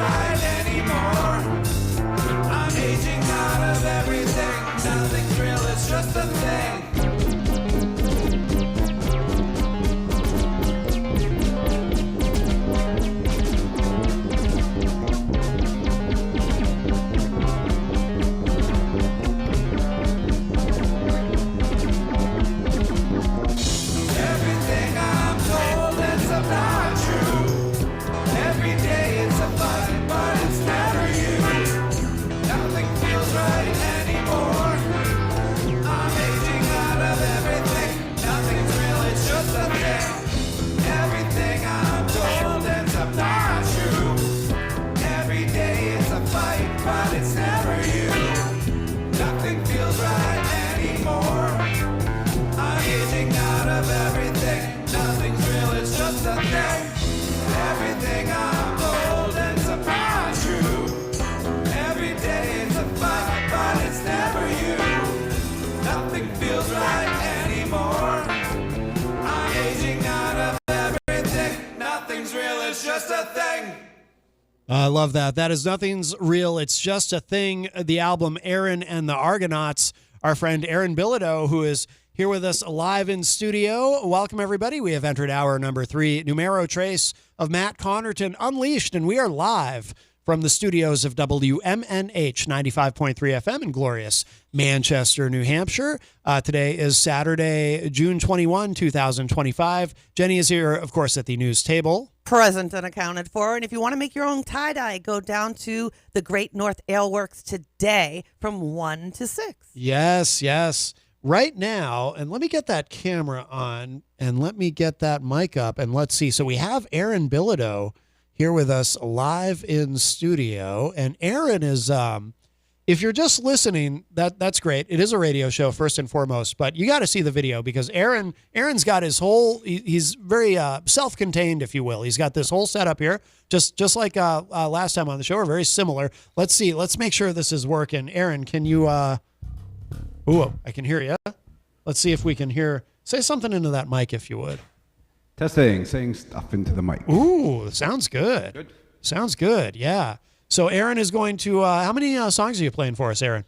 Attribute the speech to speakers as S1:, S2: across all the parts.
S1: right anymore. I'm aging out of everything. Nothing's real, it's just a thing. Everything I'm told ends up not true. Every day it's a fight, but it's never you. Nothing feels right anymore. I'm aging out of everything. Nothing's real, it's just a thing. Everything I'm told ends up not true. Every day it's a fight, but it's never you. Nothing feels right anymore. I'm aging out of everything. Nothing's real, it's just a thing. Everything I'm told ends up not true. Every day it's a fight, but it's never you. Nothing feels right anymore. I'm aging out of everything. Nothing's real, it's just a thing.
S2: I love that. That is Nothing's Real, It's Just a Thing. The album Aaron and the Argonauts. Our friend Aaron Bilodeau, who is here with us live in studio. Welcome, everybody. We have entered hour number 3, Numero Trace of Matt Connarton Unleashed, and we are live from the studios of WMNH 95.3 FM in glorious Manchester, New Hampshire. Today is Saturday, June 21, 2025. Jenny is here, of course, at the news table.
S3: Present and accounted for. And if you want to make your own tie-dye, go down to the Great North Ale Works today from 1 to 6.
S2: Yes, yes. Right now, and let me get that camera on, and let me get that mic up, and let's see. So we have Aaron Bilodeau here with us live in studio, and Aaron is, if you're just listening, that's great. It is a radio show first and foremost, but you got to see the video because Aaron's got his whole, he's very self-contained, if you will. He's got this whole setup here, just like last time on the show, or very similar. Let's see. Let's make sure this is working. Aaron, can you? Ooh, I can hear you. Let's see if we can hear. Say something into that mic, if you would.
S4: Testing, saying stuff into the mic.
S2: Ooh, sounds good.
S4: Good.
S2: Sounds good. Yeah. So Aaron is going to. How many songs are you playing for us, Aaron?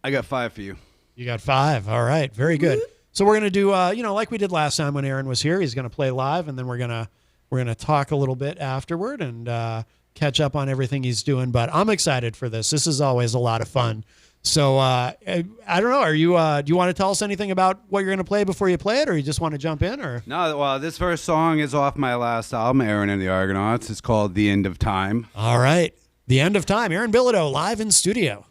S4: I got 5 for you.
S2: You got 5. All right. Very good. So we're going to do, like we did last time when Aaron was here. He's going to play live, and then we're gonna talk a little bit afterward and catch up on everything he's doing. But I'm excited for this. This is always a lot of fun. So I don't know. Are you? Do you want to tell us anything about what you're going to play before you play it, or you just want to jump in? Or
S4: No, well, this first song is off my last album, Aaron and the Argonauts. It's called "The End of Time."
S2: All right, The End of Time. Aaron Bilodeau live in studio.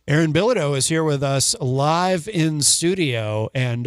S2: Aaron Bilodeau is here with us live in studio. And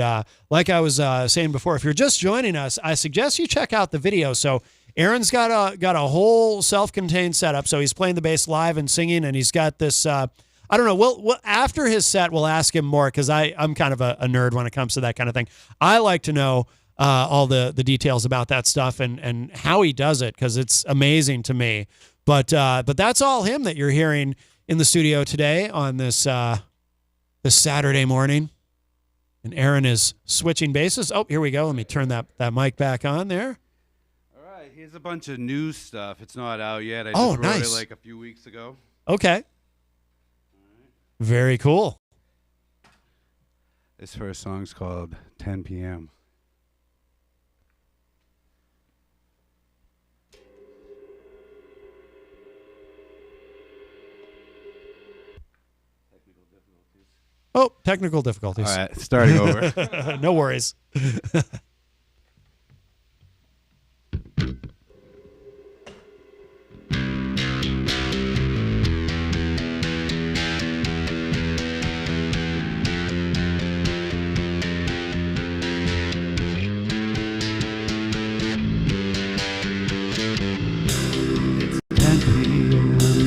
S2: like I was saying before, if you're just joining us, I suggest you check out the video. So Aaron's got a whole self-contained setup. So he's playing the bass live and singing, and he's got this, I don't know, we'll after his set, we'll ask him more because I'm kind of a nerd when it comes to that kind of thing. I like to know all the details about that stuff and how he does it because it's amazing to me. But that's all him that you're hearing in the studio today on this this Saturday morning. And Aaron is switching basses. Oh, here we go. Let me turn that mic back on there.
S4: All right, here's a bunch of new stuff. It's not out yet. I
S2: Oh,
S4: just wrote
S2: nice.
S4: it like a few weeks ago.
S2: Okay. Very cool.
S4: This first song's called 10 p.m.
S2: Oh, technical difficulties.
S4: All right, starting over.
S2: No worries.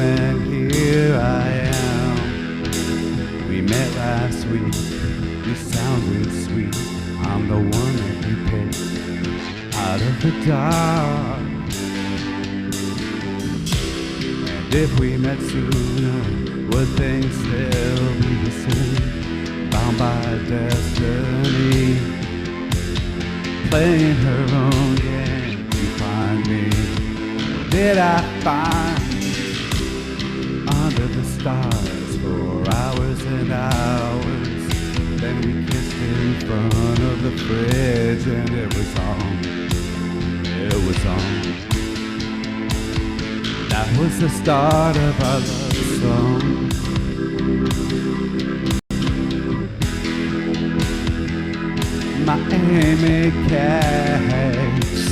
S4: And here I am. We met last week. You sounded sweet. I'm the one that you picked out of the dark. And if we met sooner, would things still be the same? Bound by destiny, playing her own game to find me. Did I find under the stars for hours and hours? Then we kissed in front of the fridge and it was on. It was on. That was the start of our love song. Miami cakes.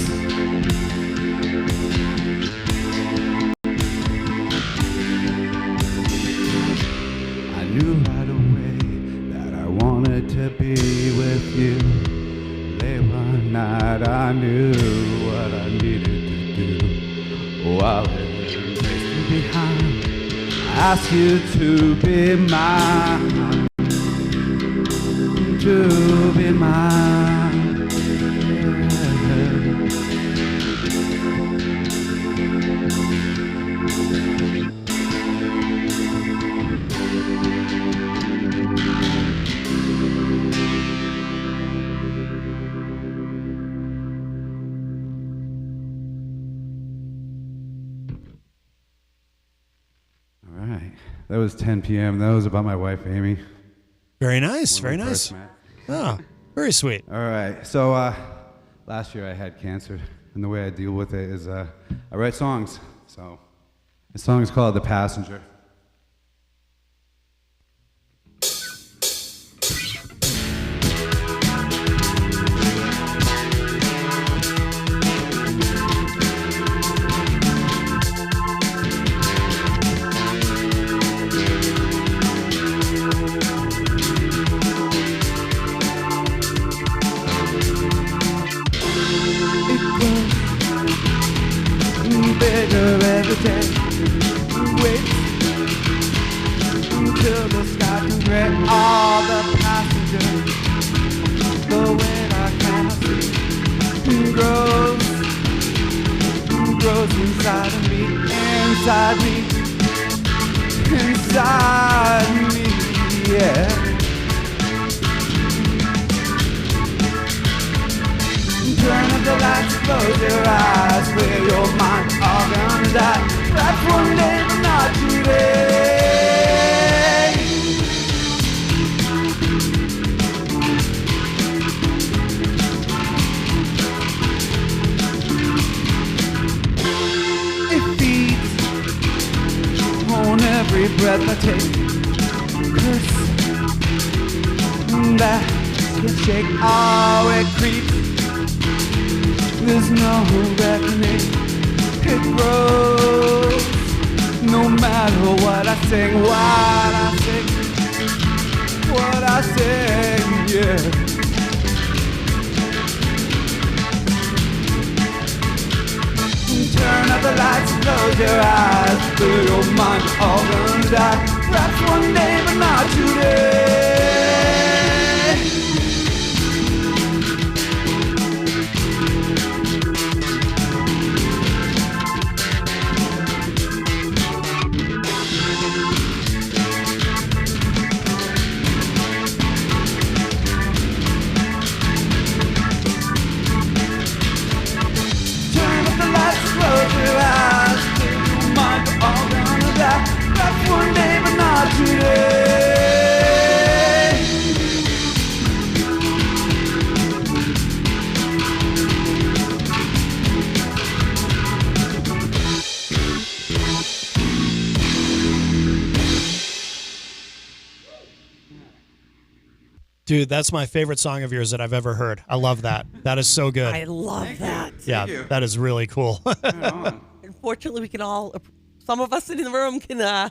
S4: I knew right away that I wanted to be with you. Late one night I knew what I needed to do. While it was behind, I asked you to be mine. To be mine. Yeah. All right. That was 10 p.m. That was about my wife, Amy.
S2: Very nice.
S4: When we
S2: Very
S4: first
S2: nice.
S4: met.
S2: Oh, very sweet.
S4: All right. So last year I had cancer, and the way I deal with it is I write songs. So the song is called "The Passenger." Bigger every day. Wait until the sky can gray. All the passengers go when I cannot see. Grows inside of me, inside me, inside me, yeah. Turn up the lights, close your eyes, where your mind all gonna die. That's one day, but not today. It feeds on every breath I take. Curse that can shake, oh, it creeps. There's no reckoning, it grows. No matter what I sing, what I sing, here. Turn out the lights and close your eyes. Through your mind, you're all gonna die. Perhaps one day, but not today. Close your eyes, clear your mind, we're all gonna die. Perhaps one day, but not today.
S2: Dude, that's my favorite song of yours that I've ever heard. I love that. That is so good.
S3: I love that.
S2: Yeah, that is really cool.
S3: Unfortunately, we can all, some of us in the room can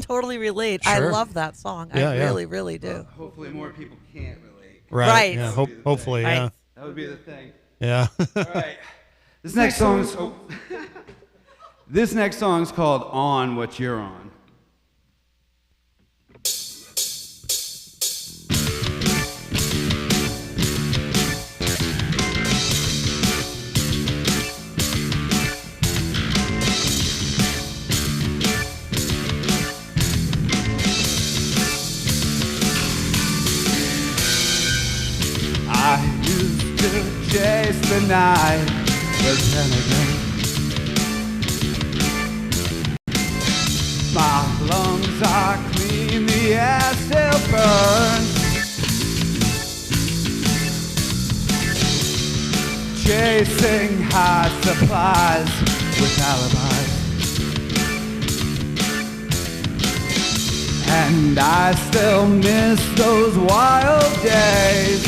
S3: totally relate. I
S2: Sure.
S3: love that song.
S2: Yeah,
S3: I
S2: yeah.
S3: really, really do.
S4: Hopefully more people can't relate.
S3: Right.
S2: Yeah, hopefully,
S3: Right.
S2: yeah.
S4: That would be the thing.
S2: Yeah.
S4: All right. This next song's this next song's called "On What You're On." I used to chase the night, but then again, my lungs are clean, the air still burns. Chasing high supplies with alibis, and I still miss those wild days.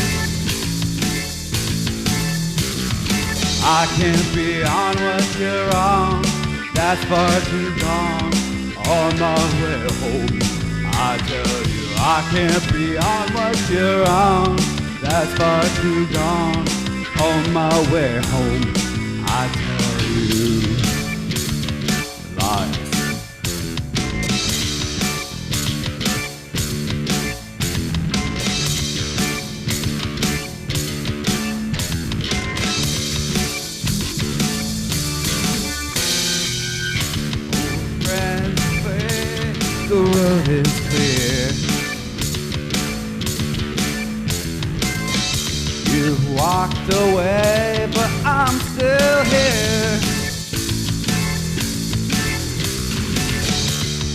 S4: I can't be on what you're on, that's far too gone. On my way home, I tell you, I can't be on what you're on, that's far too gone. On my way home, I tell you, lies. The road is clear. You've walked away, but I'm still here.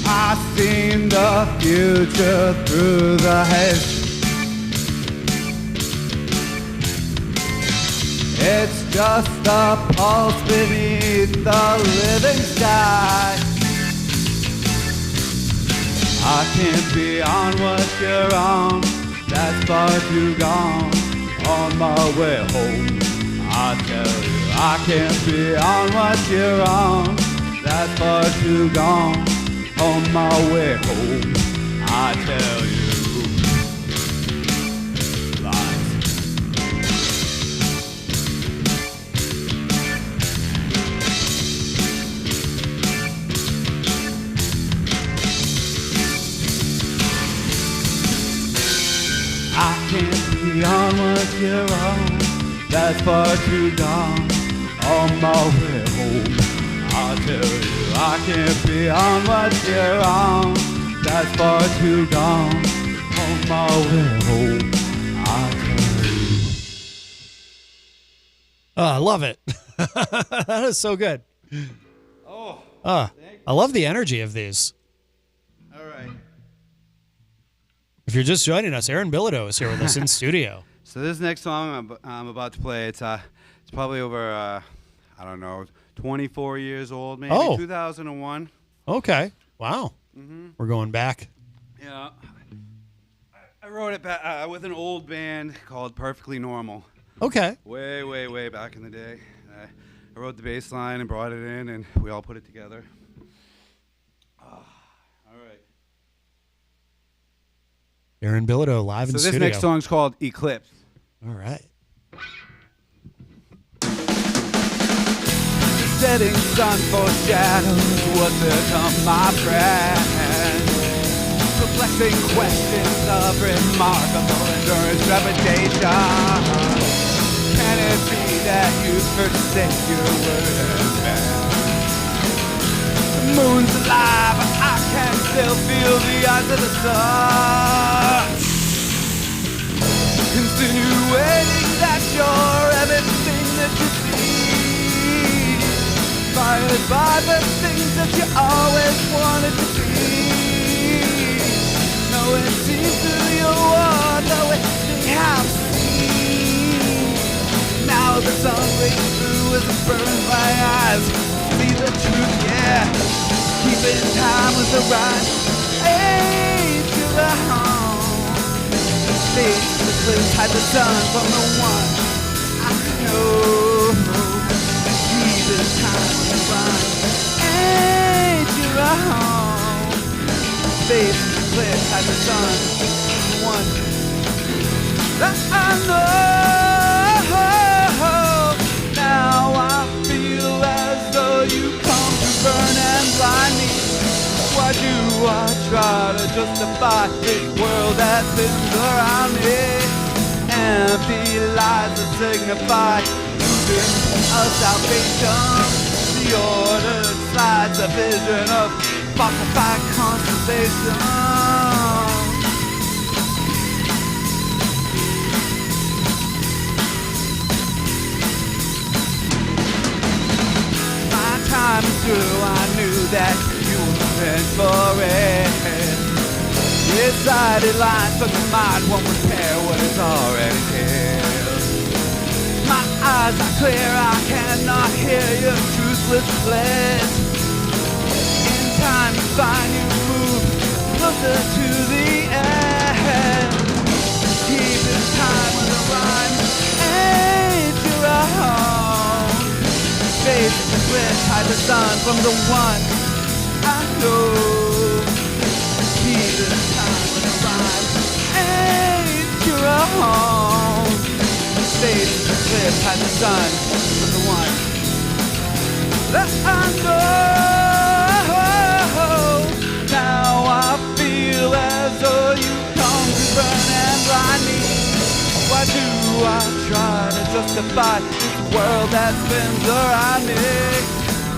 S4: I've seen the future through the haze. It's just a pulse beneath the living sky. I can't be on what you're on, that's far too gone. On my way home, I tell you, I can't be on what you're on, that's far too gone. On my way home, I tell you, lies. I can't be on what you're on, that's far too gone. On my way home, I tell you, I can't be on what you're on, that's far too gone. On my way home, I tell you.
S2: Oh, I love it. That is so good.
S4: Oh,
S2: I love the energy of these.
S4: all right.
S2: If you're just joining us, Aaron Bilodeau is here with us in studio.
S4: So this next song I'm about to play, it's probably over, I don't know, 24 years old, maybe,
S2: Oh.
S4: 2001.
S2: Okay. Wow. We're going back.
S4: Yeah. I wrote it with an old band called Perfectly Normal.
S2: Okay.
S4: Way, way, way back in the day. I wrote the bass line and brought it in, and we all put it together. All right.
S2: Aaron Bilodeau live
S4: So
S2: in
S4: this
S2: studio.
S4: next song's called Eclipse.
S2: All right.
S4: The setting sun foreshadows what's to come, my friend. Perplexing questions of remarkable endurance, reputation. Can it be that you forsake your word and man? The moon's alive, but I can still feel the eyes of the sun. Insinuating that you're everything that you see, inspired by the things that you always wanted to be. No, it seems to you what the way they have seen. Now the sun breaks through as it burns my eyes. See the truth, yeah. Keep in time with the right age of the home. Face the place, hide the sun from the one I know. See the time with the right age of the home. Face the place, hide the sun from the one that I know. Now I feel as though you come to burn and blind me. Why do I try to justify this world that spins around me? Empty lies that signify illusion of salvation. The ordered slides a vision of falsified constellation. Time through, I knew that you were meant for it. Decided lines from the mind won't repair what is already here. My eyes are clear, I cannot hear your truthless bliss. In time you find you move closer to the end. Keep in time with the rhyme, ain't you wrong? Face the cliff, hide the sun from the one I know. Keep in time with the rhyme, ain't you wrong? Face the cliff, hide the sun from the one that I know. Now I feel as though you come to burn and blind me. Why do I try to justify this world that spins around me?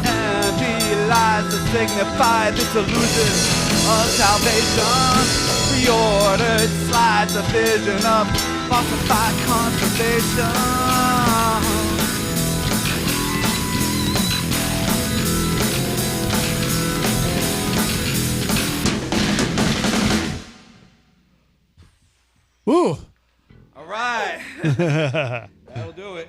S4: Empty lies that signify this illusion of salvation. Reordered slides a vision of falsified constellation.
S2: Woo.
S4: All right. That'll do it.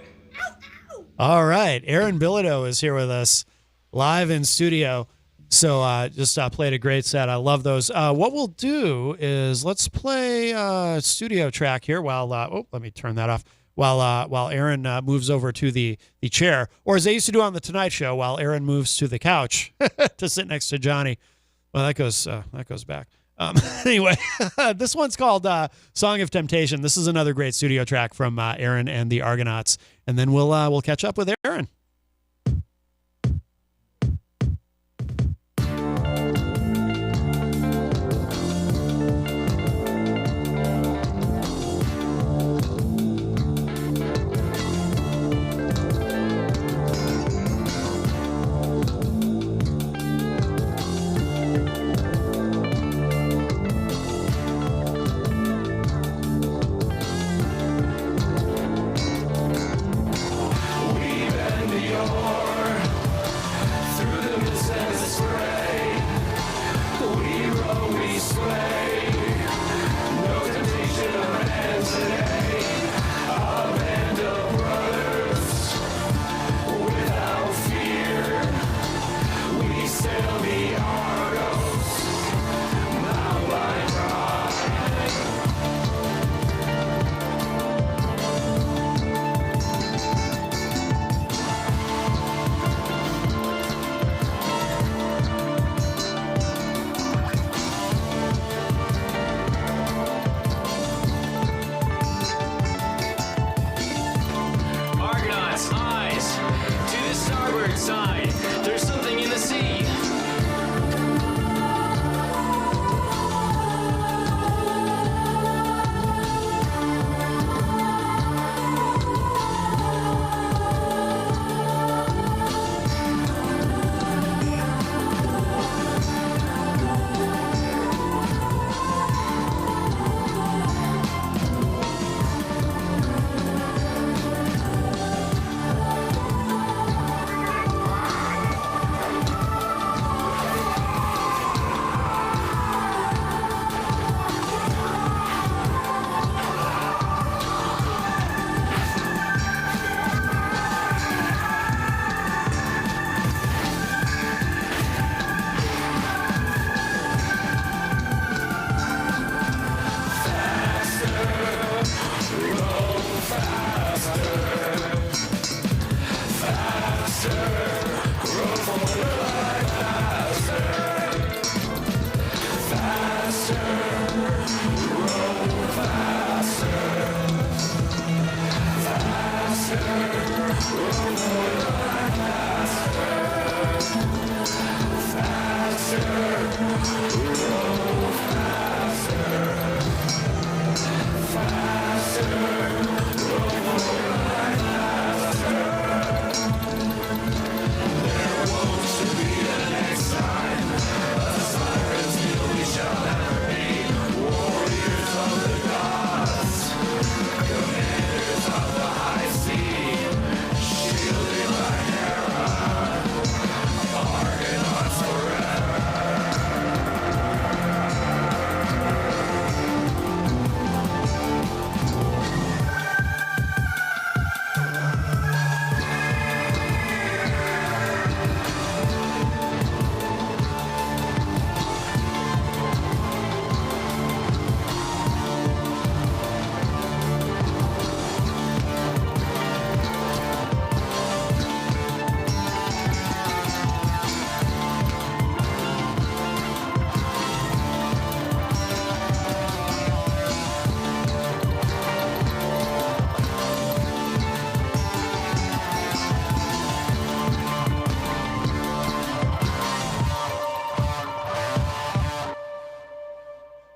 S2: All right. Aaron Bilodeau is here with us live in studio. So just played a great set. I love those. What we'll do is let's play a studio track here while let me turn that off. While Aaron moves over to the chair, or as they used to do on the Tonight Show, while Aaron moves to the couch to sit next to Johnny. Well, that goes back. Anyway, this one's called Song of Temptation. This is another great studio track from Aaron and the Argonauts. And then we'll catch up with Aaron.
S1: Even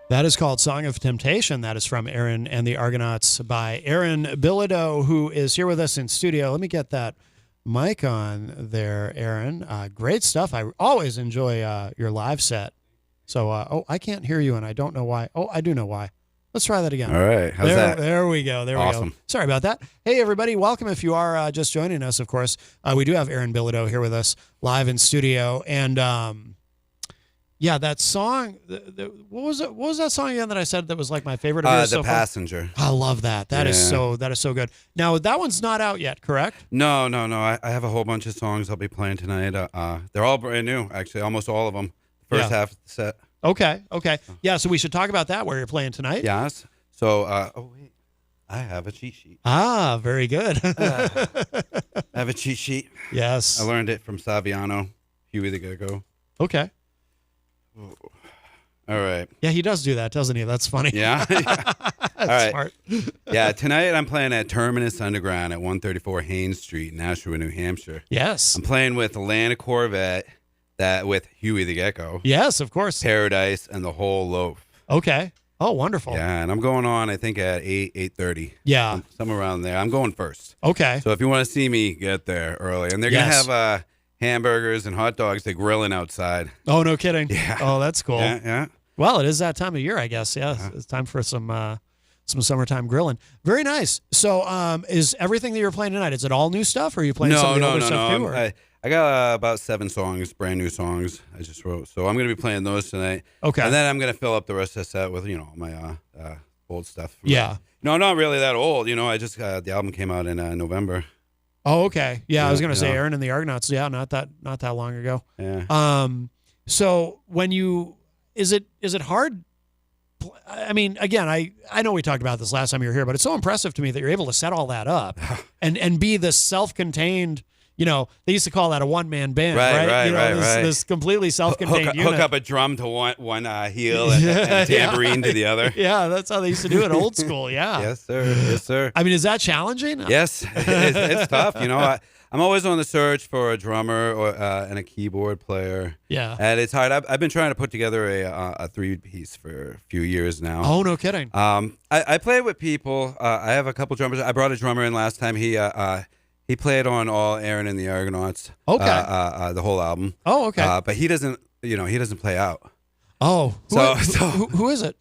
S2: That is called Song of Temptation. That is from Aaron and the Argonauts by Aaron Bilodeau, who is here with us in studio. Let me get that mic on there, Aaron. Great stuff. I always enjoy your live set. So, I can't hear you, and I don't know why. Oh, I do know why. Let's try that again.
S4: All right. How's that?
S2: There we go. There we
S4: Awesome.
S2: go. Sorry about that. Hey, everybody. Welcome if you are just joining us, of course. We do have Aaron Bilodeau here with us live in studio. And, yeah, that song, what was it? What was that song again that I said that was like my favorite of yours
S4: The
S2: so far?
S4: Passenger.
S2: I love that. That is so good. Now, that one's not out yet, correct?
S4: No. I have a whole bunch of songs I'll be playing tonight. They're all brand new, actually, almost all of them. First half of the set.
S2: Okay. Yeah, so we should talk about that, where you're playing tonight.
S4: Yes. So, wait. I have a cheat sheet.
S2: Ah, very good.
S4: I have a cheat sheet.
S2: Yes.
S4: I learned it from Saviano, Huey the Gecko.
S2: Okay.
S4: All right.
S2: Yeah, he does do that, doesn't he? That's funny.
S4: Yeah.
S2: That's
S4: All right.
S2: smart.
S4: Yeah, tonight I'm playing at Terminus Underground at 134 Haynes Street in Nashua, New Hampshire.
S2: Yes.
S4: I'm playing with Atlanta Corvette, with Huey the Gecko,
S2: Yes, of course.
S4: Paradise, and the whole loaf.
S2: Okay. Oh, wonderful.
S4: Yeah, and I'm going on, I think, at 8:30.
S2: Yeah.
S4: Somewhere around there. I'm going first.
S2: Okay.
S4: So if you want to see me, get there early. And they're
S2: Yes.
S4: going to have hamburgers and hot dogs. They're grilling outside.
S2: Oh, no kidding.
S4: Yeah.
S2: Oh, that's cool.
S4: Yeah.
S2: Well, it is that time of year, I guess. Yeah, it's time for some summertime grilling. Very nice. So, is everything that you're playing tonight? Is it all new stuff, or are you playing some of the older stuff too? Or?
S4: I got about 7 songs, brand new songs I just wrote. So I'm going to be playing those tonight.
S2: Okay.
S4: And then I'm going to fill up the rest of the set with, my old stuff.
S2: Yeah.
S4: No, not really that old. I just the album came out in November.
S2: Oh, okay. Yeah, I was gonna say
S4: yeah.
S2: Aaron and the Argonauts. Yeah, not that long ago.
S4: Yeah.
S2: So when is it hard? I mean, again, I know we talked about this last time you were here, but it's so impressive to me that you're able to set all that up and be this self-contained. They used to call that a one-man band, right?
S4: Right.
S2: This completely self-contained unit.
S4: Hook up a drum to one heel and tambourine to the other.
S2: Yeah, that's how they used to do it old school. Yeah.
S4: Yes, sir. Yes, sir.
S2: I mean, is that challenging?
S4: Yes, it's tough. I'm always on the search for a drummer and a keyboard player.
S2: Yeah.
S4: And it's hard. I've been trying to put together a 3-piece for a few years now.
S2: Oh, no kidding.
S4: I play with people. I have a couple drummers. I brought a drummer in last time. He played on all Aaron and the Argonauts.
S2: Okay.
S4: The whole album.
S2: Oh, okay.
S4: But he doesn't play out.
S2: Oh, who is it?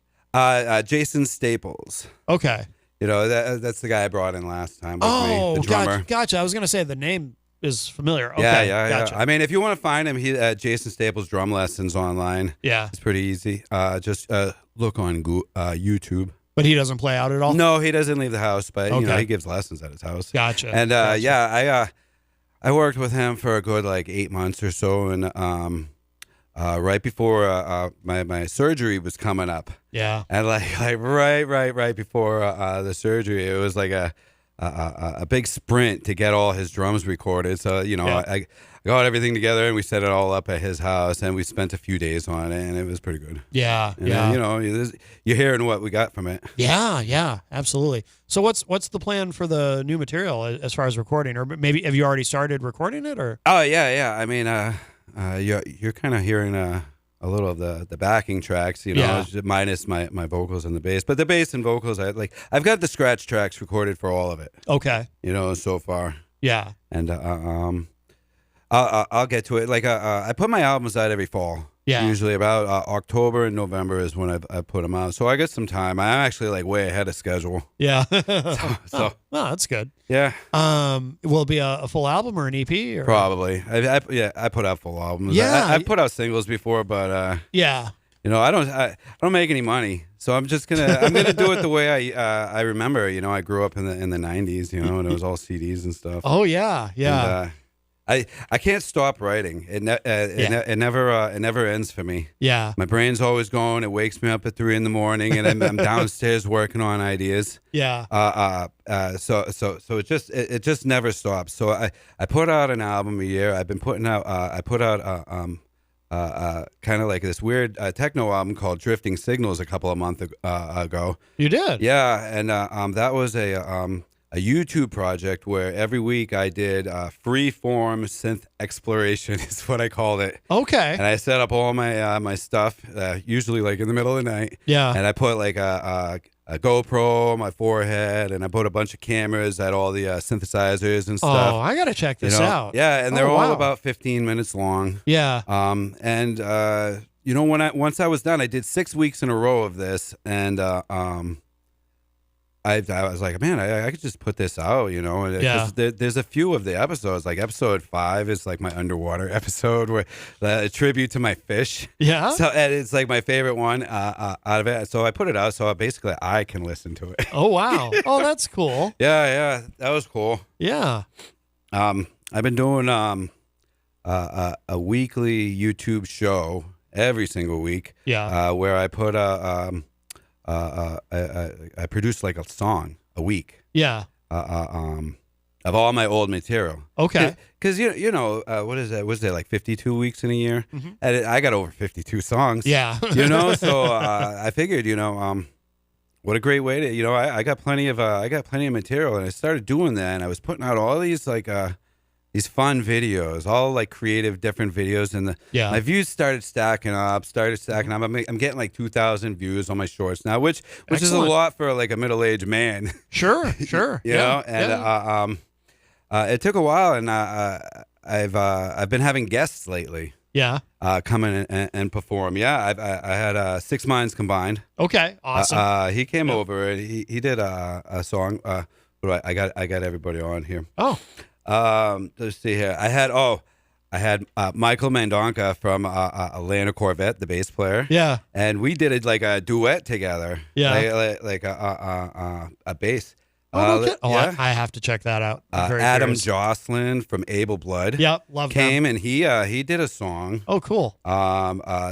S4: Jason Staples.
S2: Okay.
S4: That's the guy I brought in last time with me, the drummer.
S2: Gotcha. I was going to say the name is familiar. Okay,
S4: yeah.
S2: Gotcha.
S4: I mean, if you want to find him, Jason Staples drum lessons online.
S2: Yeah.
S4: It's pretty easy. Just look on YouTube.
S2: But he doesn't play out at all?
S4: No, he doesn't leave the house, but
S2: Okay.
S4: he gives lessons at his house.
S2: Gotcha.
S4: And
S2: Gotcha.
S4: yeah, I worked with him for a good 8 months or so, and right before my surgery was coming up.
S2: Yeah.
S4: And right before the surgery, it was like a a big sprint to get all his drums recorded. So
S2: Yeah.
S4: I got everything together and we set it all up at his house, and we spent a few days on it, and it was pretty good.
S2: Yeah,
S4: And
S2: yeah.
S4: you're hearing what we got from it.
S2: Yeah, absolutely. So what's the plan for the new material as far as recording, or maybe have you already started recording it, or?
S4: Oh yeah. I mean, you're kind of hearing a little of the backing tracks,
S2: Yeah.
S4: minus my vocals and the bass. But the bass and vocals, I've got the scratch tracks recorded for all of it.
S2: Okay.
S4: So far,
S2: Yeah.
S4: and I'll get to it. Like I put my albums out every fall.
S2: Yeah.
S4: Usually about October and November is when I put them out. So I get some time. I'm actually like way ahead of schedule.
S2: Yeah.
S4: So
S2: Oh, that's good.
S4: yeah,
S2: Will it be a full album or an EP? Or?
S4: probably. I put out full albums.
S2: Yeah.
S4: I've put out singles before, but
S2: Yeah.
S4: I don't make any money, so I'm gonna do it the way I remember. I grew up in the '90s, and it was all CDs and stuff.
S2: Oh yeah. Yeah.
S4: And, I can't stop writing. It never ends for me.
S2: Yeah.
S4: My brain's always going. It wakes me up at 3 a.m, and I'm downstairs working on ideas.
S2: Yeah.
S4: So it just never stops. So I put out an album a year. I've been putting out. I put out kind of like this weird techno album called Drifting Signals a couple of months ago.
S2: You did.
S4: Yeah, and that was a YouTube project where every week I did free form synth exploration is what I called it.
S2: Okay.
S4: And I set up all my stuff, usually like in the middle of the night.
S2: Yeah.
S4: And I put like a GoPro on my forehead, and I put a bunch of cameras at all the synthesizers and stuff.
S2: Oh, I gotta check this out.
S4: Yeah, and they're
S2: Oh,
S4: all
S2: wow.
S4: about 15 minutes long.
S2: Yeah.
S4: And once I was done, I did 6 weeks in a row of this, and I was like, man, I could just put this out, and 'cause there's a few of the episodes, like episode 5 is like my underwater episode, where a tribute to my fish.
S2: Yeah.
S4: So and it's like my favorite one out of it. So I put it out so basically I can listen to it.
S2: Oh wow. Oh, that's cool.
S4: Yeah, that was cool.
S2: Yeah.
S4: I've been doing a weekly YouTube show every single week.
S2: Yeah.
S4: Where I put I produced like a song a week.
S2: Yeah.
S4: Of all my old material.
S2: Okay.
S4: Because what is that? Was there like 52 weeks in a year?
S2: Mhm.
S4: And I got over 52 songs.
S2: Yeah.
S4: So I figured, what a great way to, I got plenty of material, and I started doing that, and I was putting out all these like these fun videos, all like creative different videos, and
S2: Yeah.
S4: my views started stacking up. I'm getting like 2,000 views on my shorts now, which is a
S2: Excellent.
S4: lot for like a middle-aged man.
S2: Sure. Sure.
S4: You
S2: yeah.
S4: know, and it took a while, and I've been having guests lately
S2: Yeah.
S4: come in and perform. Yeah, I had Six Minds Combined.
S2: Okay. Awesome.
S4: He came
S2: Yeah.
S4: over and he did a song. I got everybody on here.
S2: Oh.
S4: Let's see here. I had Michael Mandonka from Atlanta Corvette, the bass player.
S2: Yeah.
S4: And we did it like a duet together.
S2: Yeah.
S4: like a bass.
S2: Oh, no kid-
S4: yeah.
S2: I have to check that out. I'm very
S4: Adam
S2: curious.
S4: Jocelyn from Able Blood.
S2: Yep. Love
S4: Came
S2: them.
S4: and he did a song.
S2: Oh, cool.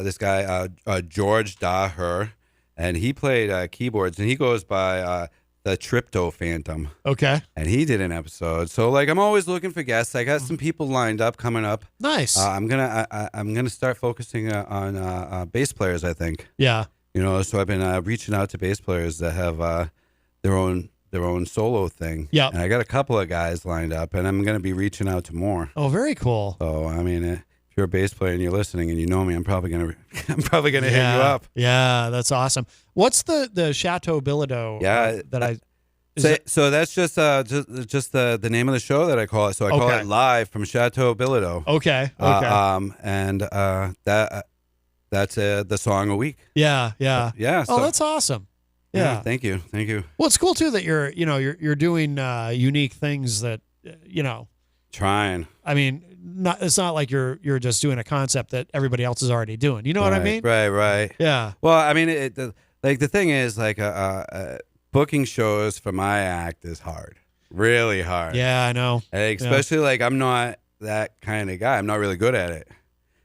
S4: This guy George Daher, and he played keyboards, and he goes by the Tripto Phantom,
S2: Okay.
S4: and he did an episode. So like I'm always looking for guests. I got some people lined up coming up.
S2: Nice.
S4: I'm gonna start focusing on bass players. I think
S2: yeah.
S4: So I've been reaching out to bass players that have their own solo thing.
S2: Yep.
S4: And I got a couple of guys lined up, and I'm gonna be reaching out to more.
S2: Oh, very cool.
S4: So I mean, if you're a bass player and you're listening and you know me, I'm probably gonna hit you
S2: Yeah.
S4: up.
S2: Yeah, that's awesome. What's the Chateau Bilodeau?
S4: Yeah,
S2: that I. is
S4: So,
S2: it-
S4: so that's just the name of the show that I call it. So I call
S2: Okay.
S4: it Live from Chateau Bilodeau.
S2: okay. Okay.
S4: And that's the song a week.
S2: yeah. Yeah.
S4: Yeah. So,
S2: Oh, that's awesome. Yeah.
S4: Thank you.
S2: Well, it's cool too that you're doing unique things that
S4: Trying.
S2: I mean, it's not like you're just doing a concept that everybody else is already doing. You know what I mean?
S4: Right.
S2: Yeah.
S4: Well, I mean, the thing is, like, booking shows for my act is hard, really hard.
S2: Yeah, I know.
S4: And especially like I'm not that kind of guy. I'm not really good at it.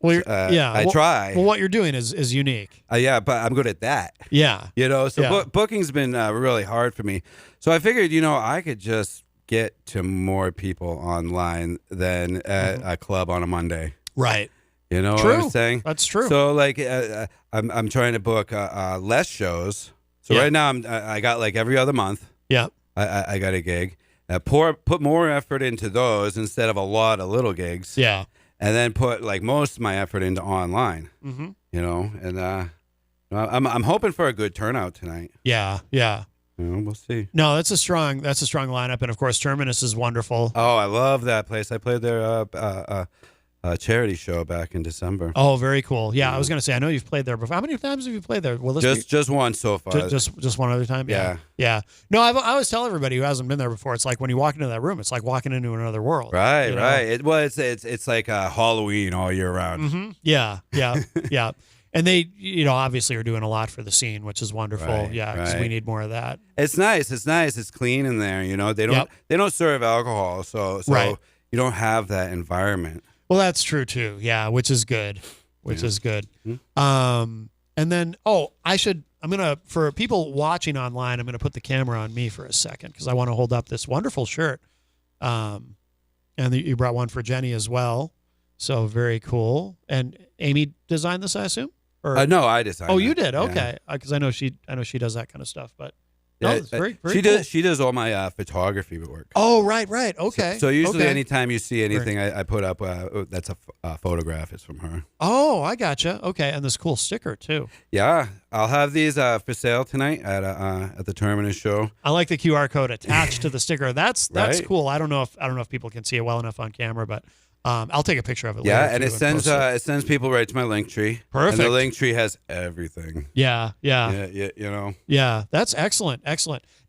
S2: Well, yeah.
S4: I try.
S2: Well, what you're doing is unique.
S4: Yeah, but I'm good at that.
S2: Yeah.
S4: So
S2: Yeah.
S4: booking's been really hard for me. So I figured, I could just get to more people online than at a club on a Monday.
S2: Right.
S4: You know
S2: True.
S4: what I'm saying?
S2: That's true.
S4: So like, I'm trying to book less shows. So
S2: Yeah.
S4: right now I got like every other month.
S2: Yeah.
S4: I got a gig. Put more effort into those instead of a lot of little gigs.
S2: Yeah.
S4: And then put like most of my effort into online.
S2: Mm-hmm.
S4: You know, and I'm hoping for a good turnout tonight.
S2: Yeah. Yeah.
S4: You know, we'll see.
S2: No, that's a strong lineup, and of course Terminus is wonderful.
S4: Oh, I love that place. I played their charity show back in December.
S2: Oh, very cool. Yeah, I was gonna say I know you've played there before. How many times have you played there? Will this
S4: Just one so far.
S2: just one other time?
S4: Yeah.
S2: Yeah. No, I always tell everybody who hasn't been there before, it's like when you walk into that room, it's like walking into another world.
S4: Right,
S2: you know?
S4: right. It's like Halloween all year round.
S2: Mm-hmm. Yeah, yeah, yeah. And they, obviously are doing a lot for the scene, which is wonderful.
S4: Right,
S2: Yeah, because we need more of that.
S4: It's nice. It's nice. It's clean in there. You know, they don't serve alcohol, so
S2: Right.
S4: you don't have that environment.
S2: Well, that's true too. Yeah, which is good. Is good.
S4: Mm-hmm.
S2: And then, for people watching online, I'm gonna put the camera on me for a second because I want to hold up this wonderful shirt. And you brought one for Jenny as well, so very cool. And Amy designed this, I assume. Or
S4: No, I designed.
S2: oh,
S4: it.
S2: you did?
S4: Yeah.
S2: Okay, because I know she does that kind of stuff. But
S4: Yeah,
S2: it's very, very
S4: she
S2: cool.
S4: does. She does all my photography work.
S2: Oh, right. Okay.
S4: So usually,
S2: okay.
S4: anytime you see anything I put up, that's a photograph. It's from her.
S2: Oh, I gotcha. Okay, and this cool sticker too.
S4: Yeah, I'll have these for sale tonight at the Terminus show.
S2: I like the QR code attached to the sticker. That's
S4: Right.
S2: cool. I don't know if people can see it well enough on camera, but I'll take a picture of it.
S4: Yeah,
S2: later
S4: and
S2: too
S4: it sends
S2: post
S4: it sends people right to my link tree.
S2: Perfect.
S4: And the link tree has everything.
S2: Yeah.
S4: Yeah, you know.
S2: Yeah, that's excellent.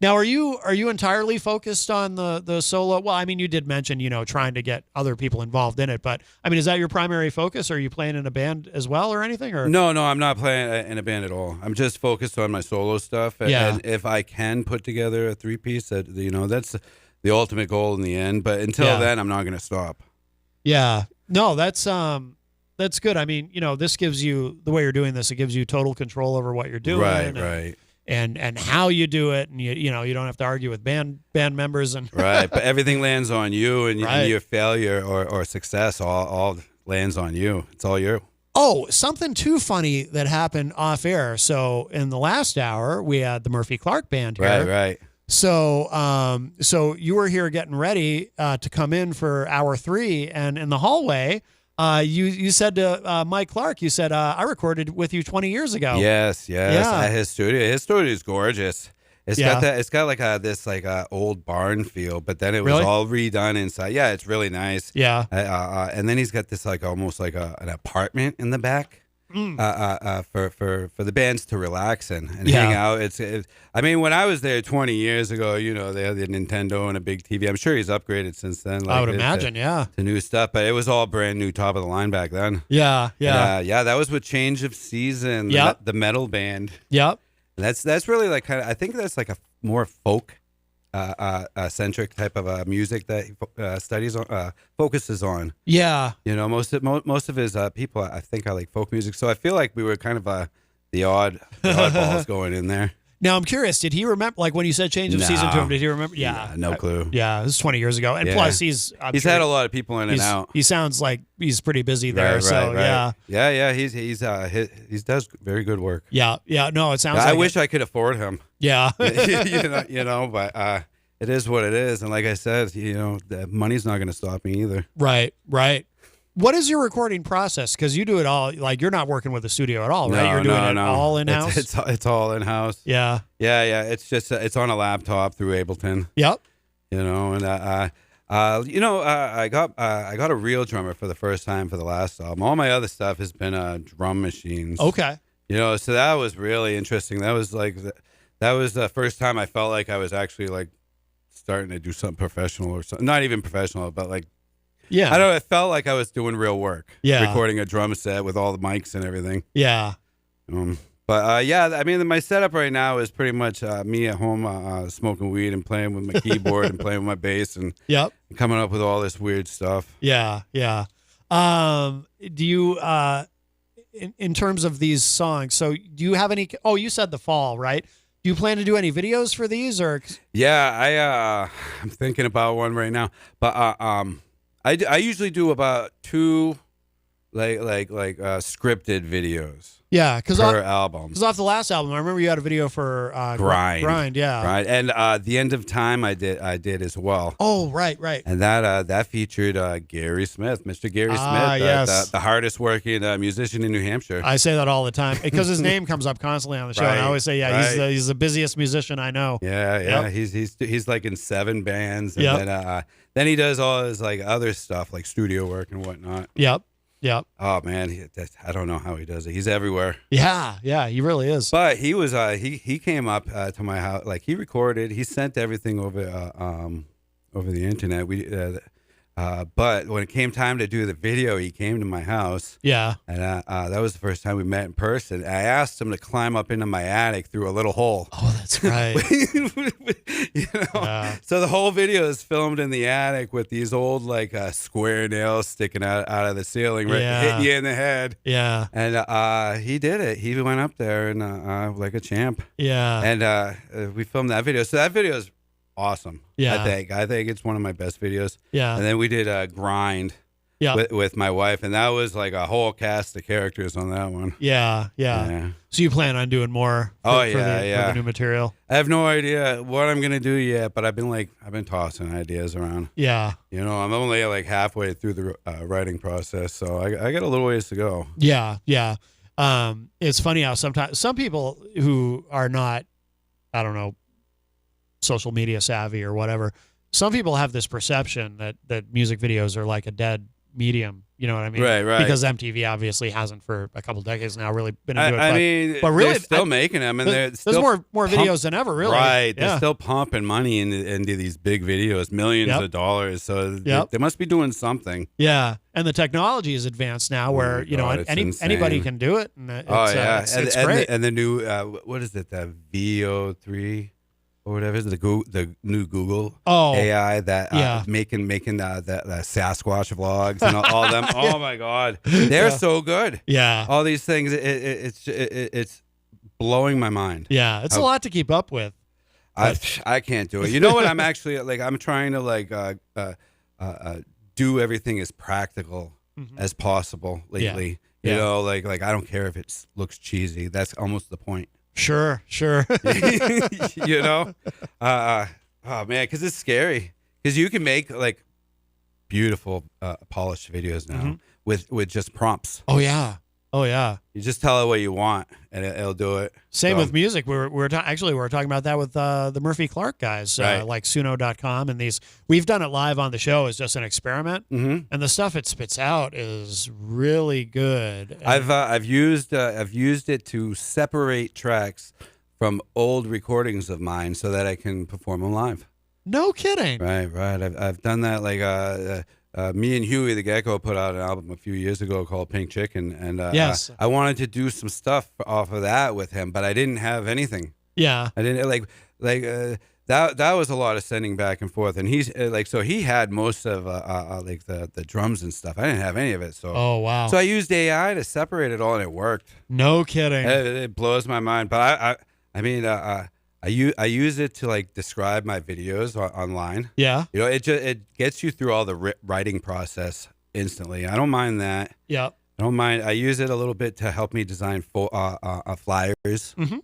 S2: Now, are you entirely focused on the solo? Well, I mean, you did mention trying to get other people involved in it, but I mean, is that your primary focus? Are you playing in a band as well, or anything? Or
S4: No, I'm not playing in a band at all. I'm just focused on my solo stuff.
S2: Yeah.
S4: And if I can put together a 3-piece, that's the ultimate goal in the end. But until then, I'm not going to stop.
S2: Yeah. No, that's good. I mean, this gives you the way you're doing this. It gives you total control over what you're doing,
S4: Right.
S2: and how you do it, and you don't have to argue with band members and
S4: Right, but everything lands on you, and
S2: Right.
S4: your failure or success all lands on you. It's all you.
S2: Oh, something too funny that happened off air. So in the last hour, we had the Murphy Clark band here.
S4: Right.
S2: So you were here getting ready to come in for hour 3, and in the hallway, you said to Mike Clark, you said, I recorded with you 20 years ago.
S4: Yes.
S2: Yeah.
S4: At his studio. His studio is gorgeous. It's
S2: Yeah.
S4: got that. It's got like this old barn feel, but then it was
S2: Really?
S4: all redone inside. Yeah, it's really nice.
S2: Yeah.
S4: And then he's got this like almost like an apartment in the back. For the bands to relax and
S2: Yeah.
S4: hang out. I mean, when I was there 20 years ago, they had the Nintendo and a big TV. I'm sure he's upgraded since then.
S2: I would imagine. Yeah.
S4: To new stuff, but it was all brand new, top of the line back then.
S2: Yeah.
S4: Yeah. That was with Change of Season,
S2: Yep.
S4: the metal band.
S2: Yep.
S4: And that's really like I think that's like a more folk centric type of music that he focuses on.
S2: Yeah.
S4: Most of his people I think are like folk music. So I feel like we were kind of the oddballs going in there.
S2: Now I'm curious. Did he remember, like when you said Change of
S4: No.
S2: Season to him? Did he remember? Yeah.
S4: No clue.
S2: Yeah. This is 20 years ago, and
S4: Yeah.
S2: plus he's
S4: He's had a lot of people in and out.
S2: He sounds like he's pretty busy there.
S4: Right,
S2: so
S4: right. Yeah. He does very good work.
S2: yeah. No, it sounds.
S4: I
S2: like
S4: wish I could afford him.
S2: Yeah.
S4: But it is what it is. And like I said, the money's not going to stop me either.
S2: Right. What is your recording process? Because you do it all. Like you're not working with a studio at all, right? You're doing it all in house.
S4: It's all in house.
S2: Yeah.
S4: Yeah. It's just it's on a laptop through Ableton.
S2: Yep.
S4: And I got a real drummer for the first time for the last album. All my other stuff has been drum machines.
S2: Okay.
S4: So that was really interesting. That was the first time I felt like I was actually like starting to do something professional or something. Not even professional, but like.
S2: Yeah.
S4: I don't know. It felt like I was doing real work.
S2: Yeah.
S4: Recording a drum set with all the mics and everything.
S2: Yeah.
S4: But I mean, my setup right now is pretty much me at home smoking weed and playing with my keyboard and playing with my bass and
S2: Yep.
S4: coming up with all this weird stuff.
S2: Yeah. Do you, in terms of these songs, so do you have any? Oh, you said The Fall, right? Do you plan to do any videos for these, or?
S4: Yeah, I'm thinking about one right now, but I usually do about 2 scripted videos.
S2: Yeah, because
S4: per album.
S2: Off the last album, I remember you had a video for
S4: Grind.
S2: Yeah.
S4: Right, and the End of Time I did as well.
S2: Oh, right.
S4: And that featured Gary Smith, Mr. Gary Smith,
S2: yes.
S4: the hardest working musician in New Hampshire.
S2: I say that all the time because his name comes up constantly on the show.
S4: Right,
S2: And I always say, he's the busiest musician I know.
S4: Yeah.
S2: Yep.
S4: He's like in 7 bands, and then he does all his like other stuff like studio work and whatnot.
S2: Yep.
S4: Oh man, I don't know how he does it. He's everywhere.
S2: Yeah, he really is.
S4: But he was he came up to my house, like he recorded, he sent everything over the internet. But when it came time to do the video, he came to my house.
S2: Yeah.
S4: And that was the first time we met in person. I asked him to climb up into my attic through a little hole.
S2: Oh, that's right.
S4: So the whole video is filmed in the attic with these old like square nails sticking out of the ceiling, right, hitting you in the head.
S2: Yeah.
S4: And he did it. He went up there and like a champ.
S2: Yeah.
S4: And we filmed that video. So that video is awesome.
S2: Yeah.
S4: I think it's one of my best videos.
S2: Yeah.
S4: And then we did Grind.
S2: Yeah.
S4: With my wife, and that was like a whole cast of characters on that one.
S2: Yeah. So you plan on doing more for the new material?
S4: I have no idea what I'm gonna do yet, but I've been tossing ideas around.
S2: Yeah.
S4: I'm only like halfway through the writing process, so I got a little ways to go.
S2: Yeah. It's funny how sometimes some people who are not, I don't know, social media savvy or whatever, some people have this perception that music videos are like a dead medium. You know what I mean?
S4: Right.
S2: Because MTV obviously hasn't for a couple decades now really been into
S4: I
S2: it.
S4: mean,
S2: but really,
S4: they're still making them, and
S2: there's
S4: still
S2: more videos than ever, really.
S4: Right,
S2: Yeah.
S4: they're still pumping money into these big videos, millions of dollars. So they must be doing something.
S2: Yeah, and the technology is advanced now, where anybody can do it. And it's great.
S4: And the new what is it? The VO3. Or whatever is the new Google AI that making the Sasquatch vlogs and all them. Oh my God, they're so good.
S2: Yeah,
S4: all these things. It's blowing my mind.
S2: Yeah, it's a lot to keep up with.
S4: I can't do it. You know what? I'm actually like I'm trying to do everything as practical as possible lately. You know, like I don't care if it looks cheesy. That's almost the point.
S2: Sure.
S4: Oh man, because it's scary. Because you can make like beautiful polished videos now with just prompts.
S2: Oh yeah.
S4: You just tell it what you want, and it'll do it.
S2: Same with music. We were talking about that with the Murphy Clark guys,
S4: right.
S2: Like Suno.com, and these. We've done it live on the show as just an experiment, and the stuff it spits out is really good. And
S4: I've used it to separate tracks from old recordings of mine so that I can perform them live.
S2: No kidding.
S4: Right. I've done that. Like me and Huey the Gecko put out an album a few years ago called Pink Chicken, and
S2: yes.
S4: I wanted to do some stuff off of that with him, but I didn't have anything.
S2: Yeah,
S4: I didn't that was a lot of sending back and forth, and he's so he had most of like the drums and stuff. I didn't have any of it, so
S2: oh wow.
S4: So I used AI to separate it all, and it worked.
S2: No kidding.
S4: It blows my mind, but I use it to like describe my videos online.
S2: Yeah.
S4: It gets you through all the writing process instantly. I don't mind that.
S2: Yeah.
S4: I don't mind. I use it a little bit to help me design flyers. And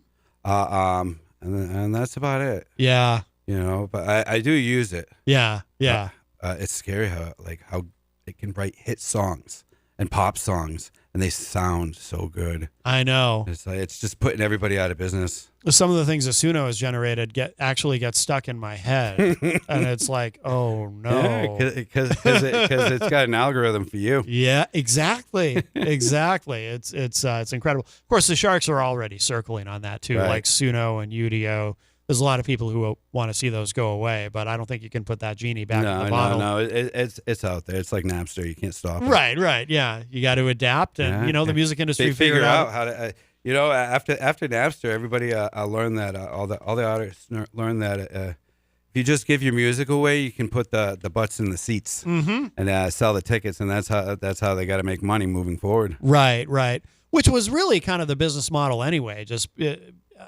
S4: that's about it.
S2: Yeah.
S4: But I do use it.
S2: Yeah. Yeah.
S4: It's scary how it can write hit songs and pop songs, and they sound so good.
S2: I know.
S4: It's just putting everybody out of business.
S2: Some of the things Asuno has generated get stuck in my head, and it's like, oh no,
S4: because it's got an algorithm for you.
S2: Yeah, exactly. It's incredible. Of course, the Sharks are already circling on that too,
S4: Right.
S2: like Suno and UDO. There's a lot of people who want to see those go away, but I don't think you can put that genie back in the bottle.
S4: No, it's out there. It's like Napster. You can't stop it.
S2: Right. Yeah, you got to adapt, and the music industry
S4: They figure
S2: figured
S4: out how to. After Napster, everybody learned that all the artists learned that if you just give your music away, you can put the butts in the seats and sell the tickets, and that's how they got to make money moving forward.
S2: Right. Which was really kind of the business model anyway. Just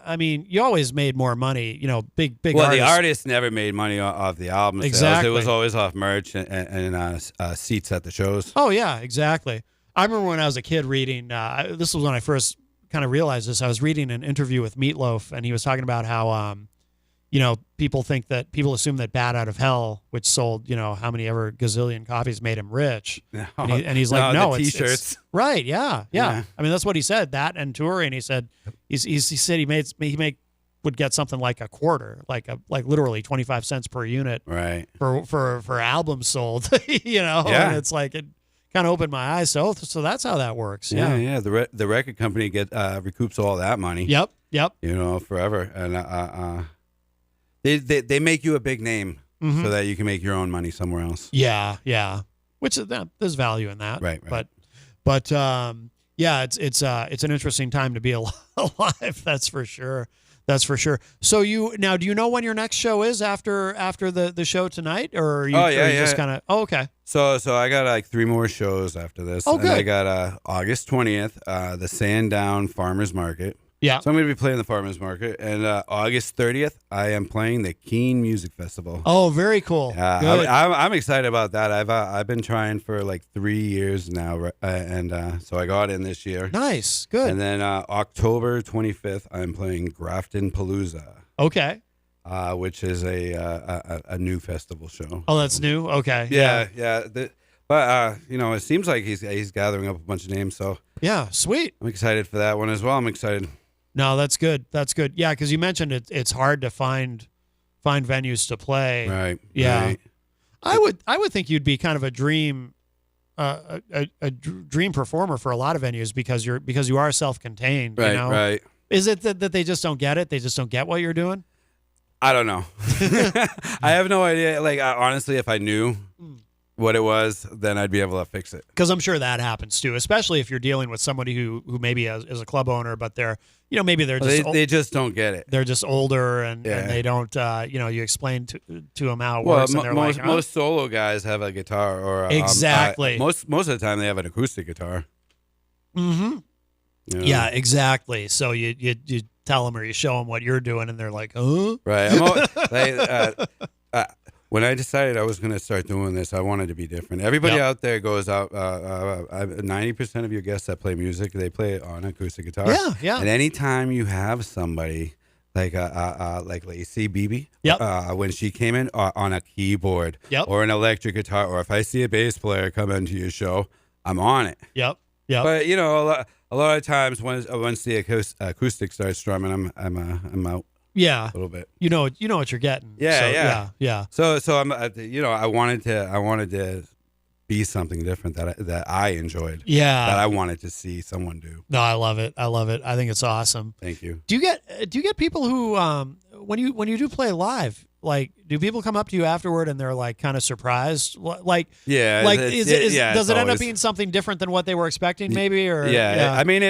S2: I mean, you always made more money, big
S4: Well,
S2: artists.
S4: the artist never made money off the album sales.
S2: Exactly.
S4: It was always off merch and seats at the shows.
S2: Oh, yeah, exactly. I remember when I was a kid reading, this was when I first kind of realized this. I was reading an interview with Meatloaf, and he was talking about how, people assume that Bat Out of Hell, which sold, how many ever gazillion copies, made him rich.
S4: No.
S2: And he's like, no,
S4: the
S2: it's
S4: T-shirts.
S2: right. Yeah.
S4: Yeah.
S2: I mean, that's what he said, that and touring. He said, he said he would get something like a quarter, like literally 25 cents per unit
S4: Right.
S2: for albums sold,
S4: Yeah.
S2: and it's like, it kind of opened my eyes. So that's how that works.
S4: Yeah,
S2: Yeah.
S4: yeah. The record company recoups all that money.
S2: Yep.
S4: Forever, and they make you a big name
S2: Mhm.
S4: so that you can make your own money somewhere else.
S2: Yeah. Yeah. Which there's value in that.
S4: Right.
S2: But yeah, it's an interesting time to be alive. That's for sure. So do you know when your next show is after the show tonight, or are you,
S4: Oh, yeah,
S2: or you
S4: yeah.
S2: just kind of? Oh, okay.
S4: So I got like 3 more shows after this.
S2: Oh,
S4: And I
S2: good.
S4: got August 20th, the Sandown Farmers Market.
S2: Yeah.
S4: So I'm going to be playing the Farmers Market, and August 30th, I am playing the Keene Music Festival.
S2: Oh, very cool. Good.
S4: I'm excited about that. I've been trying for like 3 years now, and so I got in this year.
S2: Nice. Good.
S4: And then October 25th, I'm playing Grafton Palooza,
S2: Okay.
S4: which is a new festival show.
S2: Oh, that's new. Okay.
S4: Yeah. But it seems like he's gathering up a bunch of names, so
S2: Yeah. Sweet.
S4: I'm excited for that one as well. I'm excited.
S2: No, that's good. Yeah, because you mentioned it's hard to find venues to play.
S4: Right.
S2: Yeah.
S4: Right.
S2: I would think you'd be kind of a dream dream performer for a lot of venues because you are self-contained.
S4: Right.
S2: You know?
S4: Right.
S2: Is it that they just don't get it? They just don't get what you're doing?
S4: I don't know. I have no idea. Like, honestly, if I knew what it was, then I'd be able to fix it.
S2: Because I'm sure that happens too, especially if you're dealing with somebody who maybe is a club owner, but they're maybe they're just
S4: They just don't get it.
S2: they're just older and they don't you explain to them how it works, and they're like,
S4: most solo guys have a guitar or
S2: Exactly.
S4: most of the time they have an acoustic guitar.
S2: mm-hmm. Yeah, exactly. So you tell them or you show them what you're doing, and they're like, huh?
S4: Right. When I decided I was going to start doing this, I wanted to be different. Everybody
S2: Yep.
S4: out there goes out. 90% of your guests that play music, they play it on acoustic guitar.
S2: Yeah.
S4: And anytime you have somebody like Lacey Beebe,
S2: Yep.
S4: when she came in on a keyboard
S2: Yep.
S4: or an electric guitar, or if I see a bass player come into your show, I'm on it.
S2: Yep.
S4: But a lot of times once the acoustic starts strumming, I'm out
S2: Yeah.
S4: a little bit.
S2: You know what you're getting.
S4: Yeah,
S2: So, yeah.
S4: So I'm I wanted to be something different that I enjoyed.
S2: Yeah.
S4: That I wanted to see someone do.
S2: No, I love it. I think it's awesome.
S4: Thank you.
S2: Do you get people who when you do play live, like, do people come up to you afterward and they're like kind of surprised? Like,
S4: Yeah.
S2: like
S4: does
S2: does it end up being something different than what they were expecting, maybe? Or
S4: Yeah. I mean,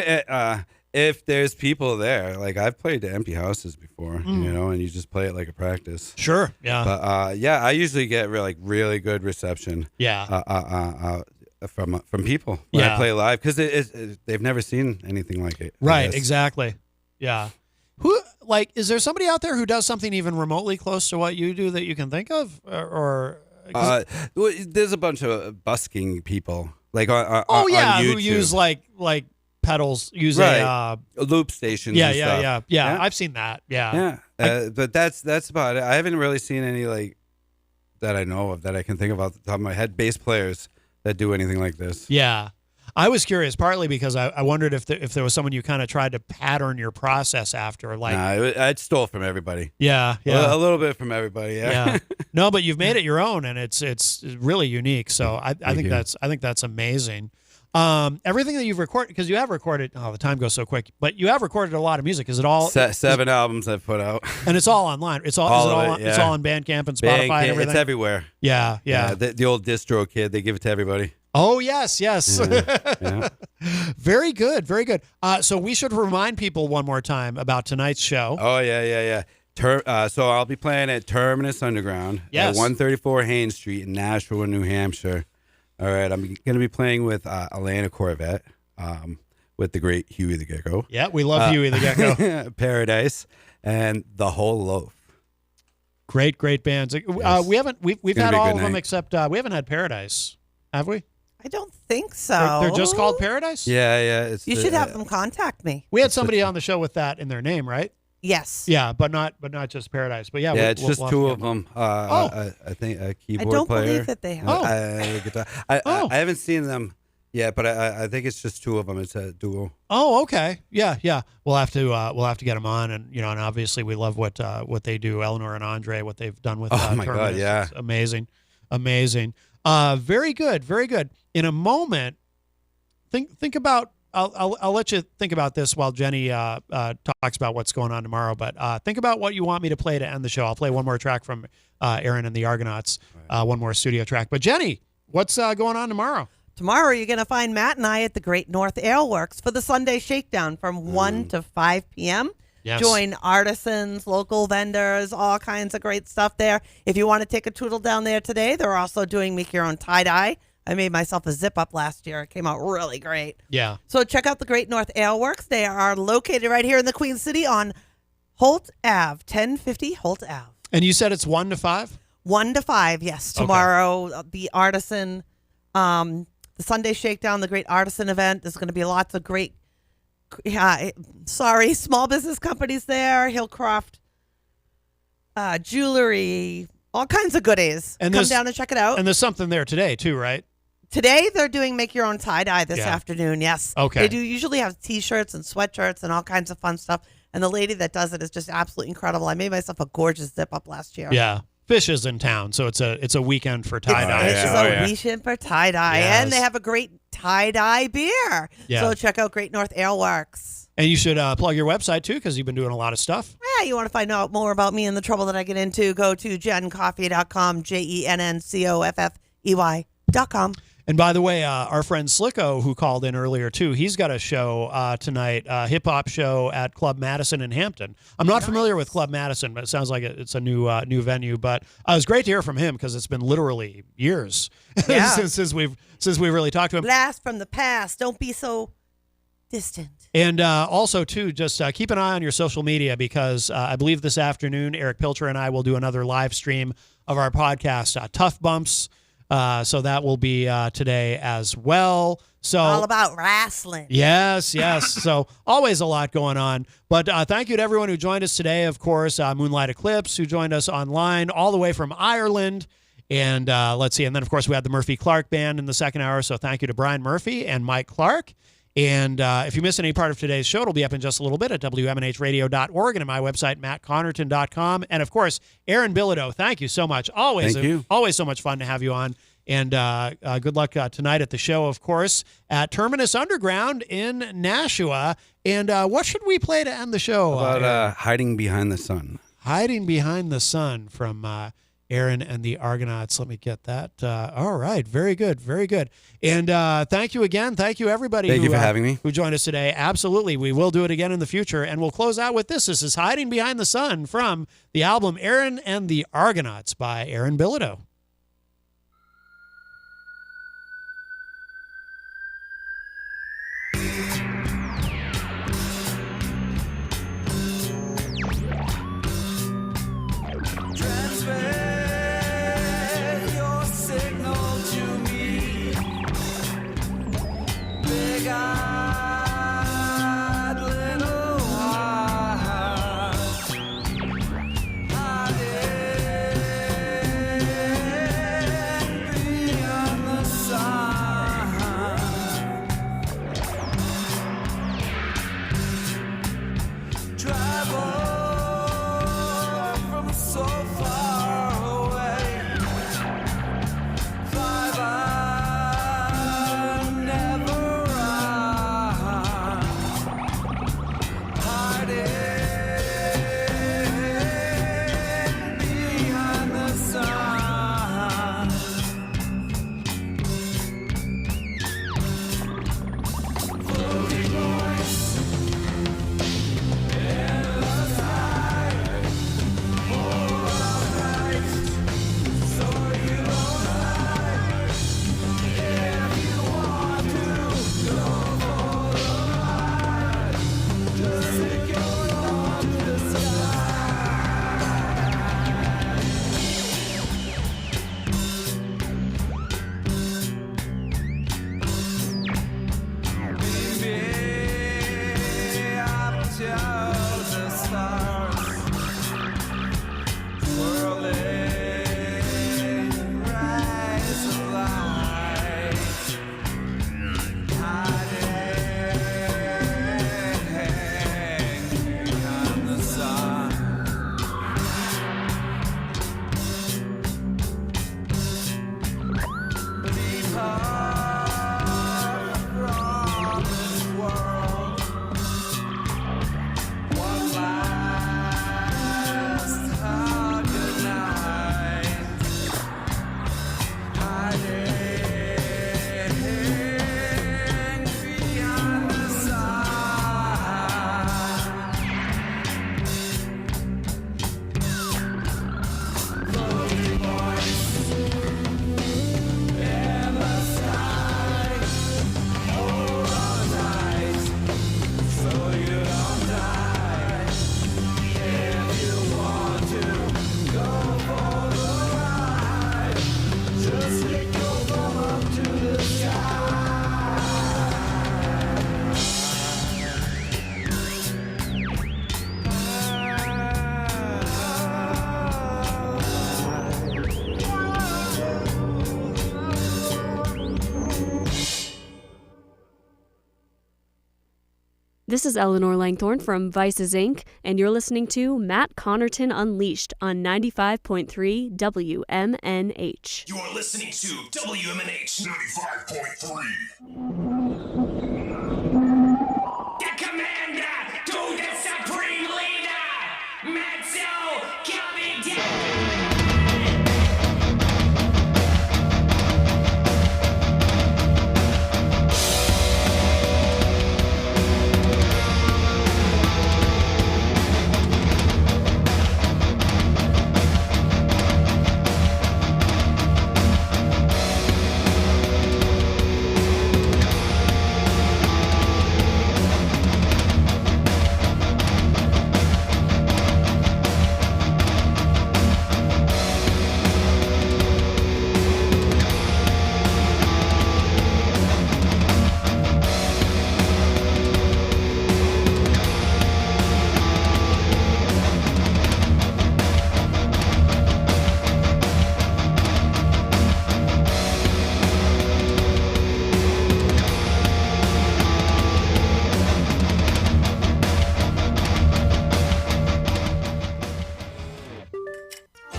S4: if there's people there, like I've played to empty houses before, and you just play it like a practice.
S2: Sure. Yeah.
S4: But I usually get really good reception.
S2: Yeah.
S4: From people when
S2: Yeah.
S4: I play live, because they've never seen anything like it. I
S2: Right.
S4: guess.
S2: Exactly. Yeah. Is there somebody out there who does something even remotely close to what you do that you can think of, or?
S4: Well, there's a bunch of busking people, like on
S2: Oh yeah,
S4: on YouTube.
S2: who use like pedals, use
S4: Right. Loop stations. and stuff.
S2: Yeah. I've seen that. Yeah.
S4: Yeah, but that's about it. I haven't really seen any like that I know of that I can think of off the top of my head. Bass players that do anything like this.
S2: Yeah. I was curious partly because I wondered if there was someone you kind of tried to pattern your process after, like.
S4: Nah, I stole from everybody.
S2: Yeah.
S4: A little bit from everybody. Yeah.
S2: No, but you've made it your own, and it's really unique. So I think that's amazing. Everything that you've recorded, because you have recorded. Oh, the time goes so quick. But you have recorded a lot of music. Is it all
S4: 7 albums I've put out?
S2: And it's all online. It's all
S4: All of it,
S2: it's
S4: yeah.
S2: all on Bandcamp and Spotify and everything.
S4: It's everywhere.
S2: Yeah.
S4: The old distro kid, they give it to everybody.
S2: Oh yes.
S4: Yeah.
S2: Very good. So we should remind people one more time about tonight's show.
S4: Oh yeah. So I'll be playing at Terminus Underground
S2: Yes.
S4: at 134 Haines Street in Nashua, New Hampshire. All right, I'm going to be playing with Atlanta Corvette, with the great Huey the Gecko.
S2: Yeah, we love Huey the Gecko.
S4: Paradise and The Whole Loaf.
S2: Great bands.
S4: Yes.
S2: We've
S4: gonna
S2: had
S4: be a
S2: all
S4: good
S2: of them
S4: night.
S2: except we haven't had Paradise, have we?
S3: I don't think so.
S2: They're just called Paradise.
S4: Yeah. It's
S3: You should have them contact me.
S2: We had somebody on the show with that in their name, right?
S3: Yes.
S2: Yeah, but not just Paradise. But yeah,
S4: it's just two of them. I think a
S3: I
S4: keyboard
S3: don't
S4: player.
S3: believe that they have.
S2: Oh.
S4: a guitar. I haven't seen them yet, but I think it's just two of them. It's a duo.
S2: Oh, okay. Yeah. We'll have to get them on, and and obviously we love what they do. Eleanor and Andre, what they've done with.
S4: Oh my God,
S2: Terminus.
S4: yeah.
S2: It's amazing. Very good. In a moment, think about. I'll let you think about this while Jenny talks about what's going on tomorrow. But think about what you want me to play to end the show. I'll play one more track from Aaron and the Argonauts, one more studio track. But Jenny, what's going on tomorrow?
S3: Tomorrow, you're going to find Matt and I at the Great North Ale Works for the Sunday Shakedown from 1 to 5 p.m.
S2: Yes.
S3: Join artisans, local vendors, all kinds of great stuff there. If you want to take a toodle down there today, they're also doing make your own tie-dye. I made myself a zip-up last year. It came out really great.
S2: Yeah.
S3: So check out the Great North Ale Works. They are located right here in the Queen City on Holt Ave, 1050 Holt Ave.
S2: And you said it's 1 to 5?
S3: 1 to 5, yes. Tomorrow, the artisan, the Sunday Shakedown, the Great Artisan event. There's going to be lots of great, small business companies there. Hillcroft jewelry, all kinds of goodies.
S2: And
S3: Come down and check it out.
S2: And there's something there today too, right?
S3: Today, they're doing make your own tie-dye this afternoon, yes.
S2: Okay.
S3: They do usually have T-shirts and sweatshirts and all kinds of fun stuff. And the lady that does it is just absolutely incredible. I made myself a gorgeous zip-up last year.
S2: Yeah. Fish is in town, so it's a weekend for tie-dye.
S3: It's a weekend for tie-dye.
S2: Yes.
S3: And they have a great tie-dye beer.
S2: Yeah.
S3: So check out Great North Ale Works.
S2: And you should plug your website too, because you've been doing a lot of stuff.
S3: Yeah, you want to find out more about me and the trouble that I get into, go to jencoffey.com, JENNCOFFEY.com.
S2: And by the way, our friend Slicko, who called in earlier too, he's got a show tonight, hip hop show at Club Madison in Hampton. I'm not familiar with Club Madison, but it sounds like it's a new venue. But it was great to hear from him because it's been literally years since we've really talked to him.
S3: Blast from the past. Don't be so distant.
S2: And also, too, just keep an eye on your social media because I believe this afternoon, Eric Pilcher and I will do another live stream of our podcast, Tough Bumps. So that will be today as well. So
S3: all about wrestling.
S2: Yes. So always a lot going on. But thank you to everyone who joined us today. Of course, Moonlight Eclipse, who joined us online all the way from Ireland. And let's see. And then, of course, we had the Murphy Clark Band in the second hour. So thank you to Brian Murphy and Mike Clark. And if you missed any part of today's show, it'll be up in just a little bit at WMNHradio.org and at my website, MattConnarton.com. And, of course, Aaron Bilodeau, thank you so much. Always so much fun to have you on. And good luck tonight at the show, of course, at Terminus Underground in Nashua. And what should we play to end the show?
S4: About Hiding Behind the Sun.
S2: Hiding Behind the Sun from Aaron and the Argonauts. Let me get that. All right. Very good. And thank you again. Thank you, everybody.
S4: Thank you for having me.
S2: Who joined us today. Absolutely. We will do it again in the future. And we'll close out with this. This is Hiding Behind the Sun from the album Aaron and the Argonauts by Aaron Bilodeau.
S1: Transmit your signal to me. Big-eyed little heart. Hiding
S5: This is Eleanor Langthorne from Vices Inc., and you're listening to Matt Connarton Unleashed on 95.3 WMNH.
S6: You are listening to WMNH 95.3. The commander to the supreme leader, Matzo coming down.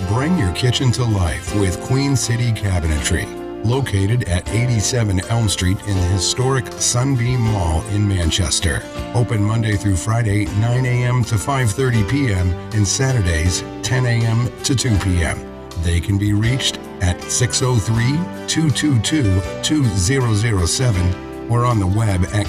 S7: Bring your kitchen to life with Queen City Cabinetry, located at 87 Elm Street in the historic Sunbeam Mall in Manchester. Open Monday through Friday, 9 a.m. to 5:30 p.m. and Saturdays, 10 a.m. to 2 p.m. They can be reached at 603-222-2007 or on the web at